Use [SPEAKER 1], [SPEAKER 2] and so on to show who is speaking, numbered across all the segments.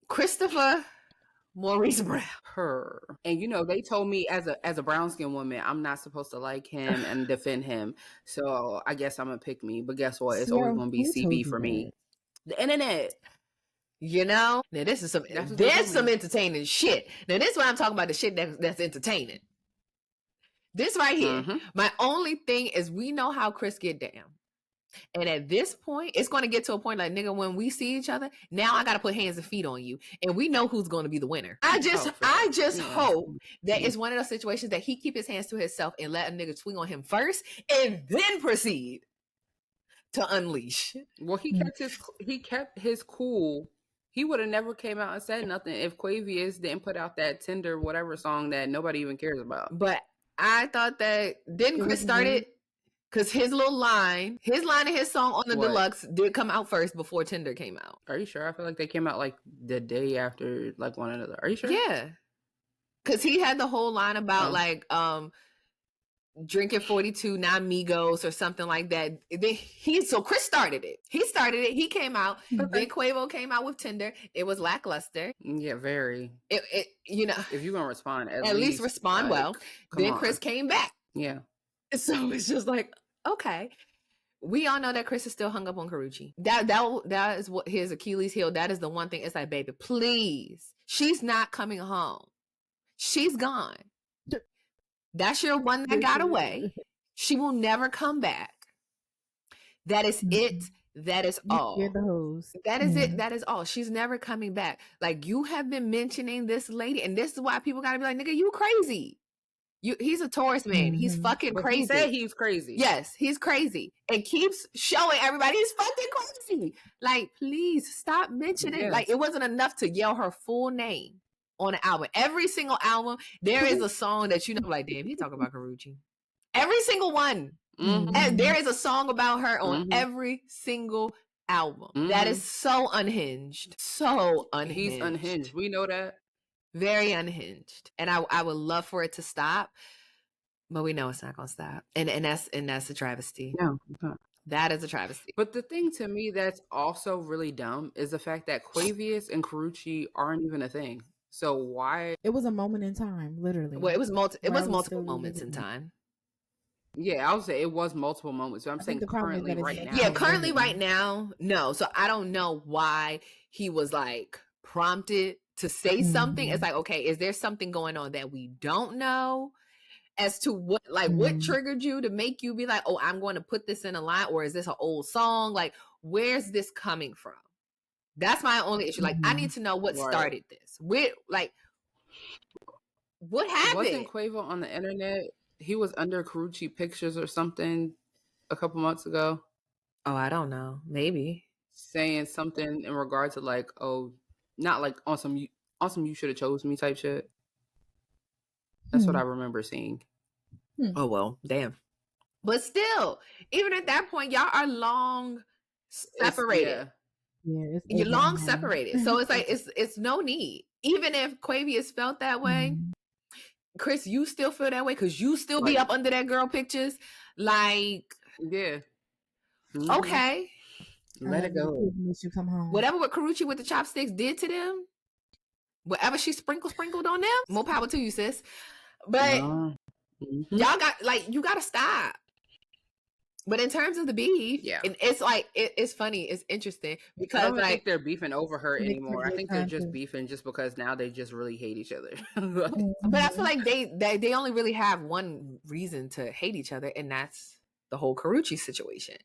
[SPEAKER 1] Christopher Maurice Brown.
[SPEAKER 2] Her. And they told me as a brown skinned woman, I'm not supposed to like him and defend him. So I guess I'm gonna pick me. But guess what? It's always gonna be CB for me. The internet.
[SPEAKER 1] Now this is some entertaining shit. Now this is what I'm talking about, the shit that's entertaining. This right here. Mm-hmm. My only thing is we know how Chris get down. And at this point, it's going to get to a point like, nigga, when we see each other, now I got to put hands and feet on you. And we know who's going to be the winner. I just hope that it's one of those situations that he keep his hands to himself and let a nigga swing on him first and then proceed to unleash.
[SPEAKER 2] Well, he kept his cool. He would have never came out and said nothing if Quavius didn't put out that Tinder whatever song that nobody even cares about.
[SPEAKER 1] But I thought that didn't Chris start it? Because his line and his song on the deluxe did come out first before Tinder came out.
[SPEAKER 2] Are you sure? I feel like they came out like the day after like one another. Are you sure?
[SPEAKER 1] Yeah. Because he had the whole line about drinking 42, not Migos or something like that. So Chris started it. He came out. Okay. Then Quavo came out with Tinder. It was lackluster.
[SPEAKER 2] Yeah, very.
[SPEAKER 1] If you're
[SPEAKER 2] going to respond,
[SPEAKER 1] at least respond well. Then Chris came back.
[SPEAKER 2] Yeah.
[SPEAKER 1] So it's just like, okay. We all know that Chris is still hung up on Karrueche. That is what his Achilles heel. That is the one thing. It's like, baby, please. She's not coming home. She's gone. That's your one that got away. She will never come back. That is it. That is all. That is it. That is all. She's never coming back. Like, you have been mentioning this lady, and this is why people gotta be like, nigga, you crazy. He's a Taurus man. Mm-hmm. He's fucking crazy.
[SPEAKER 2] He said he's crazy.
[SPEAKER 1] Yes, he's crazy. And keeps showing everybody he's fucking crazy. Like, please stop mentioning it. Like, it wasn't enough to yell her full name on an album. Every single album, there is a song that like, damn, he talking about Karrueche. Every single one. Mm-hmm. And there is a song about her on every single album. Mm-hmm. That is so unhinged. So unhinged.
[SPEAKER 2] He's unhinged. We know that.
[SPEAKER 1] Very unhinged. And I would love for it to stop, but we know it's not going to stop. And that's a travesty.
[SPEAKER 2] No.
[SPEAKER 1] That is a travesty.
[SPEAKER 2] But the thing to me that's also really dumb is the fact that Quavius and Karrueche aren't even a thing. So why?
[SPEAKER 3] It was a moment in time, literally.
[SPEAKER 1] Well, it was multiple moments in time.
[SPEAKER 2] Yeah, I would say it was multiple moments. But I'm saying currently right now.
[SPEAKER 1] Yeah, currently right now, no. So I don't know why he was like prompted to say something. It's like, okay, is there something going on that we don't know as to what triggered you to make you be like, oh, I'm going to put this in a line, or is this an old song? Like, where's this coming from? That's my only issue. Like, I need to know what started this. What happened?
[SPEAKER 2] Wasn't Quavo on the internet? He was under Karrueche pictures or something a couple months ago.
[SPEAKER 1] Oh, I don't know. Maybe
[SPEAKER 2] saying something in regard to like, oh, not like on some you should have chose me type shit. That's what I remember seeing.
[SPEAKER 1] Oh well, damn. But still, even at that point, y'all are long separated. You're long separated. So it's like it's no need. Even if Quavius felt that way, Chris, you still feel that way because you still be up under that girl pictures. Like,
[SPEAKER 2] yeah.
[SPEAKER 1] Okay.
[SPEAKER 2] Let it go.
[SPEAKER 3] You come home.
[SPEAKER 1] Whatever what Karrueche with the chopsticks did to them, whatever she sprinkled on them, more power to you, sis. But y'all got you gotta stop. But in terms of the beef, and it's like it's funny, it's interesting because
[SPEAKER 2] I don't think they're beefing over her anymore. I think they're just beefing just because now they just really hate each other.
[SPEAKER 1] But I feel like they only really have one reason to hate each other, and that's the whole Karrueche situation.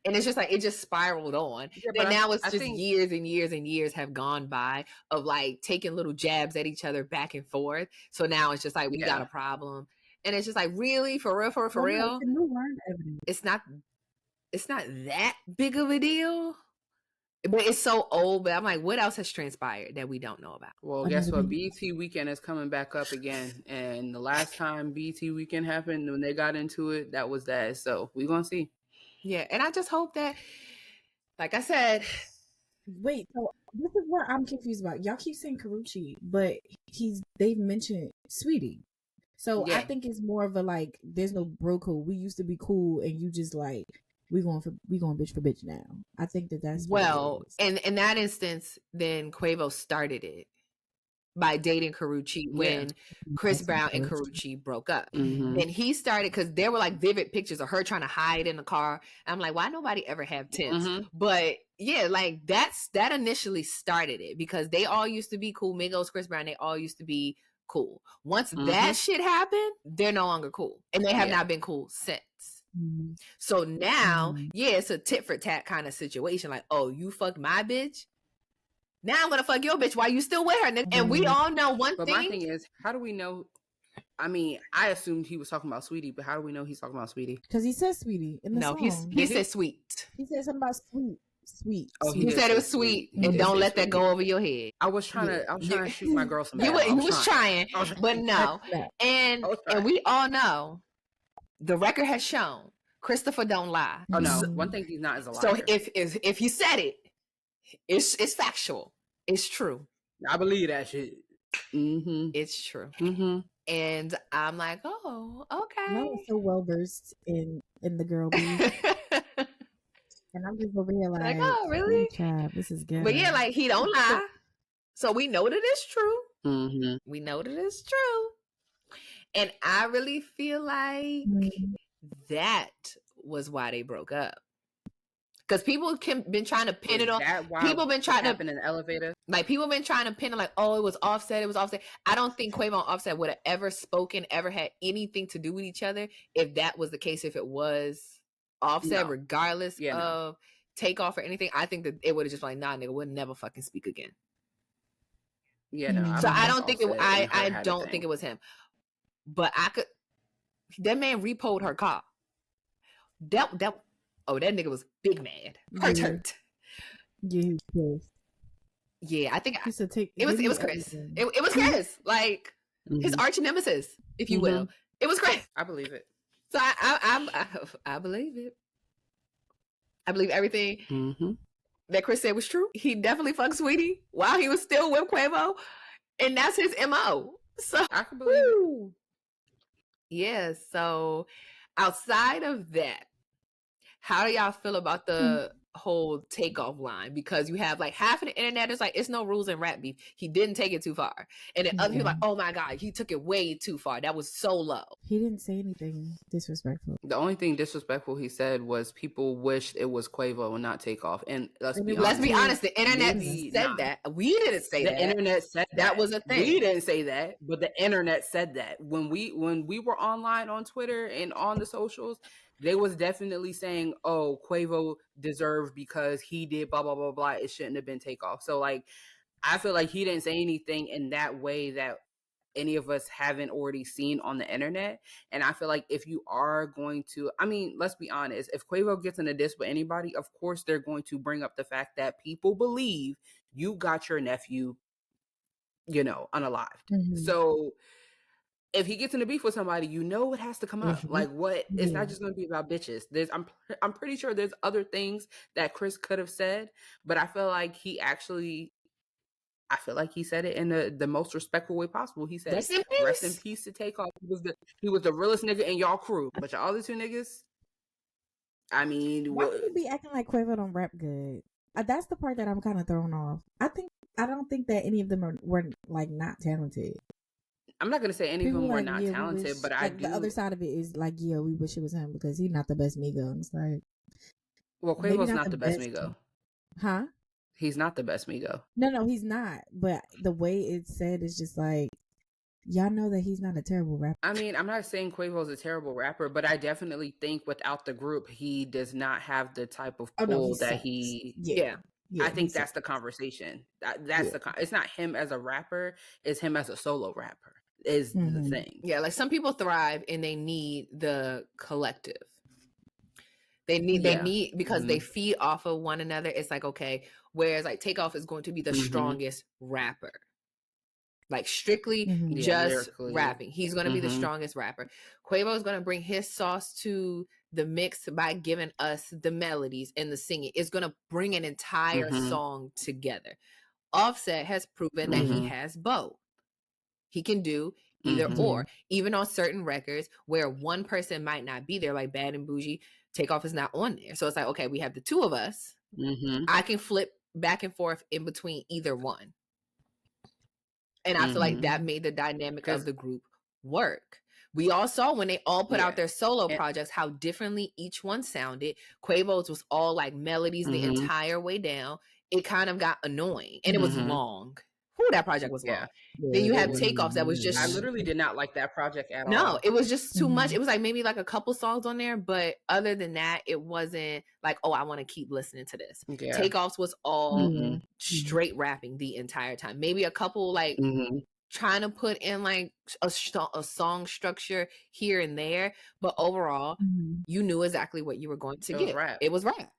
[SPEAKER 1] And it's just like, it just spiraled on. Yeah, and now it's just years and years and years have gone by of like taking little jabs at each other back and forth. So now it's just like, we got a problem. And it's just like, really? For real? It's not that big of a deal. But it's so old. But I'm like, what else has transpired that we don't know about?
[SPEAKER 2] Well, guess what? BET Weekend is coming back up again. And the last time BET Weekend happened, when they got into it, that was that. So we're going to see.
[SPEAKER 1] Yeah, and I just hope that, like I said...
[SPEAKER 3] Wait, so this is what I'm confused about. Y'all keep saying Karrueche, but they've mentioned Sweetie. So I think it's more of a like, there's no bro code. We used to be cool, and you just like we going bitch for bitch now. I think that's
[SPEAKER 1] well, and in that instance, then Quavo started it by dating Karrueche when Chris Brown and Karrueche broke up. Then he started, because there were like vivid pictures of her trying to hide in the car. I'm like, why nobody ever have tents? But yeah, like that initially started it, because they all used to be cool. Migos, Chris Brown, they all used to be cool. Once that shit happened, they're no longer cool, and they have not been cool since. So now, it's a tit for tat kind of situation. Like, oh, you fucked my bitch, now I'm gonna fuck your bitch while you still with her, nigga. And we all know one thing.
[SPEAKER 2] But my thing is, how do we know? I mean, I assumed he was talking about Sweetie, but how do we know he's talking about Sweetie?
[SPEAKER 3] Because he said Sweetie in the song.
[SPEAKER 1] He said sweet.
[SPEAKER 3] He said something about sweet.
[SPEAKER 1] Oh, he said it was sweet, and don't let that go over your head.
[SPEAKER 2] I was trying to shoot my girl some.
[SPEAKER 1] You was trying, but no. And we all know the record has shown Christopher don't lie.
[SPEAKER 2] Oh no, one thing he's not is a liar.
[SPEAKER 1] So if he said it, it's factual. It's true.
[SPEAKER 2] I believe that shit.
[SPEAKER 1] It's true. And I'm like, oh, okay.
[SPEAKER 3] I was so well versed in the girl beat. And I'm just over here like,
[SPEAKER 1] oh, really?
[SPEAKER 3] Child, this is good.
[SPEAKER 1] But yeah, like, he don't lie. So we know that it's true. We know that it's true. And I really feel like that was why they broke up. Because people been trying to pin it on. People been trying to
[SPEAKER 2] happen in the elevator.
[SPEAKER 1] Like, people been trying to pin it like, oh, it was Offset. I don't think Quavo and Offset would have ever spoken, ever had anything to do with each other if that was the case. If it was Offset, regardless of Takeoff or anything, I think that it would have just been like, nah, nigga, we'll never fucking speak again.
[SPEAKER 2] Yeah, no.
[SPEAKER 1] So I don't think I don't think it was him. But that man repoed her car. That nigga was big mad. Hurt.
[SPEAKER 3] Yeah,
[SPEAKER 1] yeah, I think it was Chris.
[SPEAKER 3] Everything.
[SPEAKER 1] It was Chris, like his arch nemesis, if you will. It was Chris.
[SPEAKER 2] I believe it.
[SPEAKER 1] So I believe it. I believe everything that Chris said was true. He definitely fucked Sweetie while he was still with Quavo, and that's his MO. So
[SPEAKER 2] I can believe it.
[SPEAKER 1] Yeah. So outside of that, how do y'all feel about the whole Takeoff line? Because you have like half of the internet is like, it's no rules in rap beef. He didn't take it too far. And then other people like, oh my God, he took it way too far. That was so low.
[SPEAKER 3] He didn't say anything disrespectful.
[SPEAKER 2] The only thing disrespectful he said was people wished it was Quavo and not Takeoff. And let's be
[SPEAKER 1] honest, the internet said that. We didn't say that.
[SPEAKER 2] The internet said
[SPEAKER 1] that was a thing.
[SPEAKER 2] We didn't say that, but the internet said that. When we were online on Twitter and on the socials, they was definitely saying, oh, Quavo deserved because he did blah, blah, blah, blah. It shouldn't have been Takeoff. So, like, I feel like he didn't say anything in that way that any of us haven't already seen on the internet. And I feel like if you are going to, I mean, let's be honest, if Quavo gets in a diss with anybody, of course they're going to bring up the fact that people believe you got your nephew, unalived. So if he gets in a beef with somebody, it has to come up. Like, what? It's not just going to be about bitches. I'm pretty sure there's other things that Chris could have said, but I feel like he said it in the most respectful way possible. He said, "Rest in peace to Takeoff." He was the realest nigga in y'all crew, but y'all other two niggas. I mean,
[SPEAKER 3] why would you be acting like Quavo don't rap good? That's the part that I'm kind of thrown off. I don't think that any of them were like not talented.
[SPEAKER 2] I'm not gonna say any of them were not talented, but I do.
[SPEAKER 3] The other side of it is like, yeah, we wish it was him because he's not the best Migo. It's like,
[SPEAKER 2] well, Quavo's not the best Migo.
[SPEAKER 3] Huh?
[SPEAKER 2] He's not the best Migo.
[SPEAKER 3] No, he's not. But the way it's said is just like, y'all know that he's not a terrible rapper.
[SPEAKER 2] I mean, I'm not saying Quavo's a terrible rapper, but I definitely think without the group, he does not have the type of pull that he.
[SPEAKER 3] Yeah,
[SPEAKER 2] I think that's the conversation. It's not him as a rapper; it's him as a solo rapper. Is the thing.
[SPEAKER 1] Yeah, like some people thrive and they need the collective. They need because they feed off of one another. It's like, okay, whereas like Takeoff is going to be the strongest rapper. Like strictly just rapping. He's going to be the strongest rapper. Quavo is going to bring his sauce to the mix by giving us the melodies and the singing. It's going to bring an entire song together. Offset has proven that he has both. He can do either or, even on certain records where one person might not be there, like Bad and Bougie. Takeoff is not on there. So it's like, okay, we have the two of us.
[SPEAKER 2] Mm-hmm.
[SPEAKER 1] I can flip back and forth in between either one. And I feel like that made the dynamic of the group work. We all saw when they all put out their solo projects how differently each one sounded. Quavo's was all like melodies the entire way down. It kind of got annoying, and it was long. Whew, that project was long. Then you have Takeoffs that was just...
[SPEAKER 2] I literally did not like that project at all.
[SPEAKER 1] No, it was just too much. It was like maybe like a couple songs on there, but other than that, it wasn't like, oh, I want to keep listening to this. Takeoffs was all straight rapping the entire time. Maybe a couple like trying to put in like a song structure here and there, but overall, you knew exactly what you were going to get. It was rap.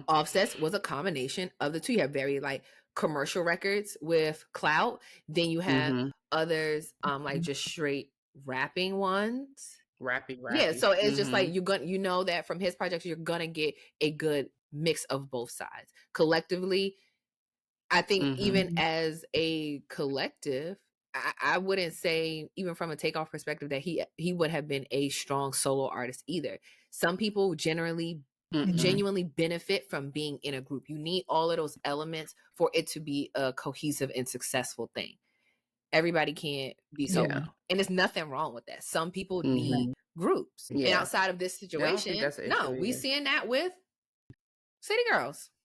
[SPEAKER 1] Offsets was a combination of the two. You have very like commercial records with clout. Then you have others like just straight rapping ones.
[SPEAKER 2] Rapping.
[SPEAKER 1] Yeah, so it's just like you know that from his projects you're gonna get a good mix of both sides. Collectively, I think even as a collective, I wouldn't say, even from a Takeoff perspective, that he would have been a strong solo artist either. Some people genuinely benefit from being in a group. You need all of those elements for it to be a cohesive and successful thing. Everybody can't be solo. And there's nothing wrong with that. Some people need groups. And outside of this situation, no, we seeing that with City Girls.